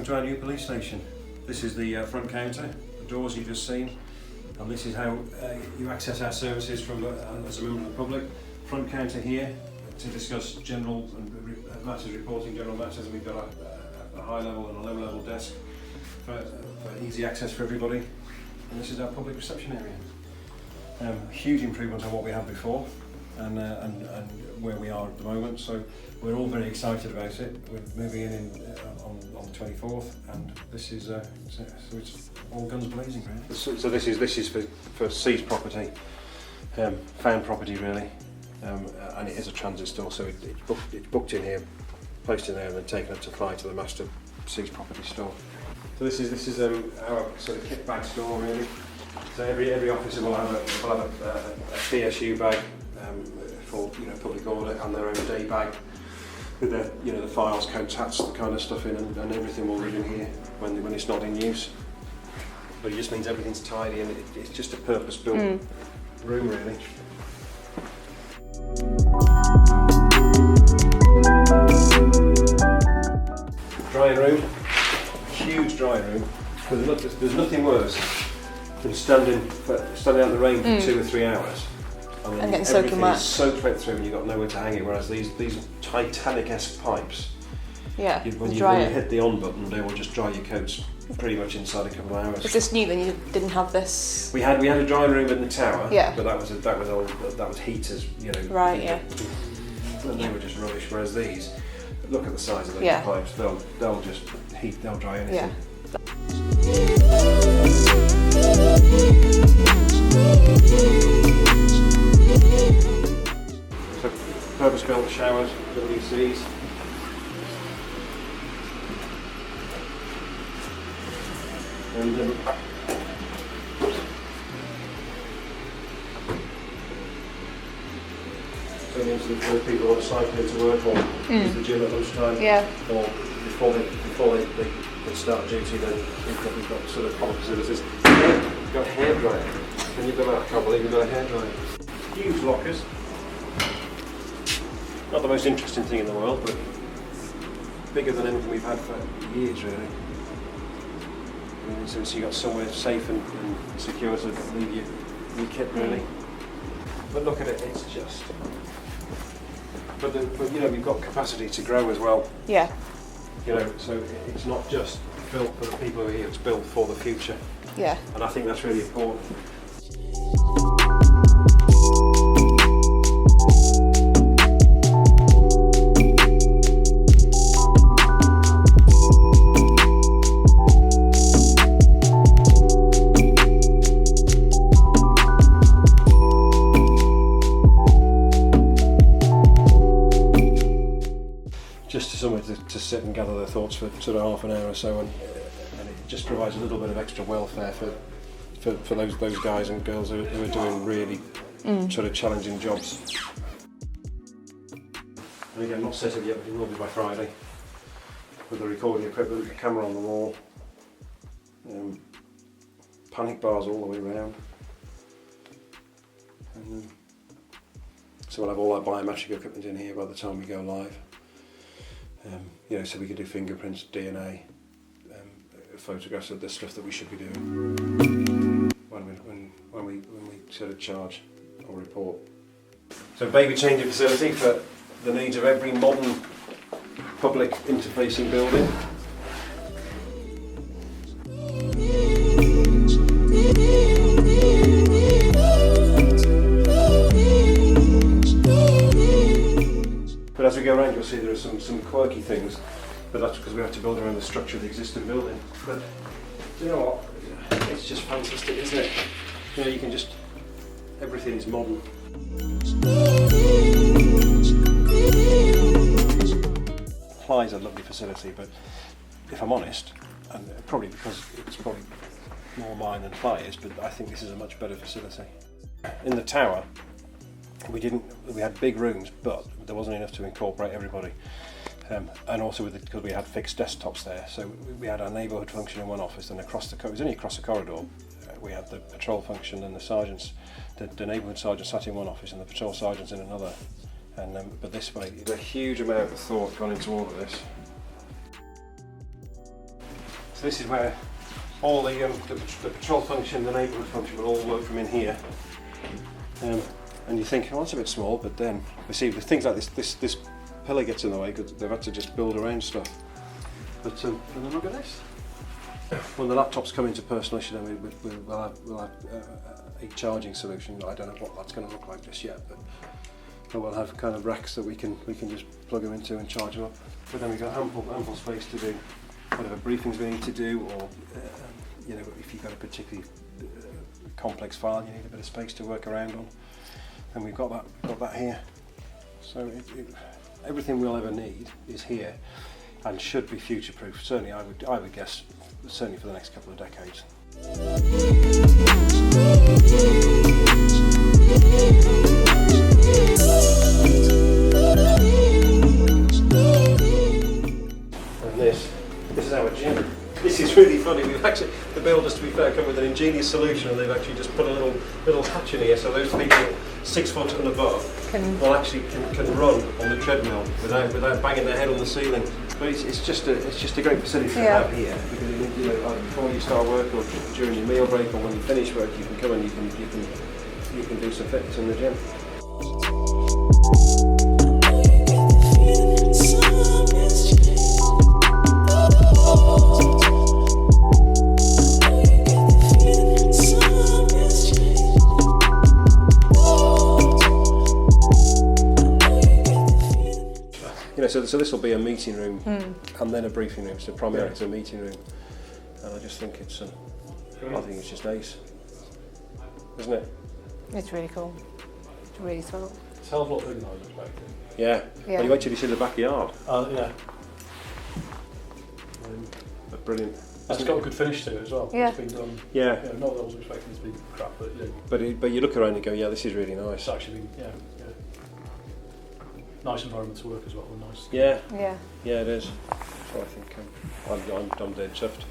to our new police station. This is the front counter, the doors you've just seen, and this is how you access our services from as a member of the public. Front counter here to discuss general matters, reporting general matters, and we've got a high level and a low level desk for easy access for everybody. And this is our public reception area. Huge improvement on what we had before and where we are at the moment, so we're all very excited about it. We're moving in on the 24th, and this is so it's all guns blazing, really. So this is for seized property, found property really, and it is a transit store, so it's booked in here, placed in there, and then taken up to fly to the master seized property store. So this is our sort of kit bag store really. So every officer will have a PSU bag for public order, and their own day bag with the files, coats, hats, the kind of stuff in, and everything will live in here when it's not in use. But it just means everything's tidy, and it's just a purpose-built room really. Drying room, huge drying room. There's nothing worse than standing out in the rain for 2 or 3 hours. And getting soaking wet. Soaked right through, and you've got nowhere to hang it. Whereas these Titanic-esque pipes, when you hit the on button, they will just dry your coats pretty much inside a couple of hours. If this new, then you didn't have this. We had a drying room in the tower, yeah, but that was heaters, Right, yeah. And they were just rubbish. Whereas these, look at the size of those pipes. They'll just heat. They'll dry anything. So purpose-built showers, WCs. And so it means that people want to cycle into work or use the gym at lunchtime, or before they start duty, then we've got sort of common facilities. We've got a hairdryer. Can you believe that? I can't believe we've got a hairdryer. Huge lockers. Not the most interesting thing in the world, but bigger than anything we've had for years, really. So you've got somewhere safe and secure to leave your kit, really. But look at it, it's just. But we've got capacity to grow as well. Yeah. So it's not just built for the people who are here; it's built for the future. Yeah. And I think that's really important. Just somewhere to sit and gather their thoughts for sort of half an hour or so, and it just provides a little bit of extra welfare for those guys and girls who are doing really sort of challenging jobs. And again, not set up yet, but it will be by Friday, with the recording equipment, the camera on the wall, panic bars all the way around. And so we'll have all our biometric equipment in here by the time we go live. So we can do fingerprints, DNA, photographs of the stuff that we should be doing when we sort of charge or report. So baby changing facility for the needs of every modern public interfacing building. But as we go around, you'll see there are some quirky things, but that's because we have to build around the structure of the existing building. But you know what? It's just fantastic, isn't it? You can just, everything is modern. Fly's a lovely facility, but if I'm honest, and probably because it's probably more mine than Fly is, but I think this is a much better facility. In the tower, we had big rooms, but there wasn't enough to incorporate everybody. And also because we had fixed desktops there, so we had our neighbourhood function in one office, and it was only across the corridor. We had the patrol function and the sergeants, the neighbourhood sergeant sat in one office and the patrol sergeants in another. But this way, there's a huge amount of thought gone into all of this. So this is where all the patrol function, the neighbourhood function will all work from in here. And you think, oh, that's a bit small, but then we see with things like this pillar gets in the way because they've had to just build around stuff. But then look at this. When the laptops come into personal issue, then we'll have a charging solution. I don't know what that's going to look like just yet, but we'll have kind of racks that we can just plug them into and charge them up. But then we've got ample space to do whatever briefings we need to do, or you know, if you've got a particularly complex file, you need a bit of space to work around on. And we've got that here. So everything we'll ever need is here, and should be future-proof. Certainly, I would guess, certainly for the next couple of decades. And this is our gym. This is really funny. We've actually, the builders, to be fair, come with an ingenious solution, and they've actually just put a little hatch in here, so those people 6 foot and above will actually can run on the treadmill without banging their head on the ceiling. But it's just a great facility to have here, because you know, before you start work or during your meal break or when you finish work, you can come and you can do some fitness in the gym. You know, so this will be a meeting room and then a briefing room. So primarily it's a meeting room, and I just think it's just ace, isn't it? It's really cool. It's really cool. It's a hell of a lot bigger than I was expecting. Yeah. Yeah. Well, you wait till you see the backyard. Yeah. But brilliant. It's got a good finish to it as well. Yeah. It's been done. Yeah. Not that I was expecting it to be crap, but yeah. But you look around and go, yeah, this is really nice. It's actually been, yeah. Nice environment to work as well, and nice. Yeah. Yeah. Yeah, it is. So I think I'm dead chuffed.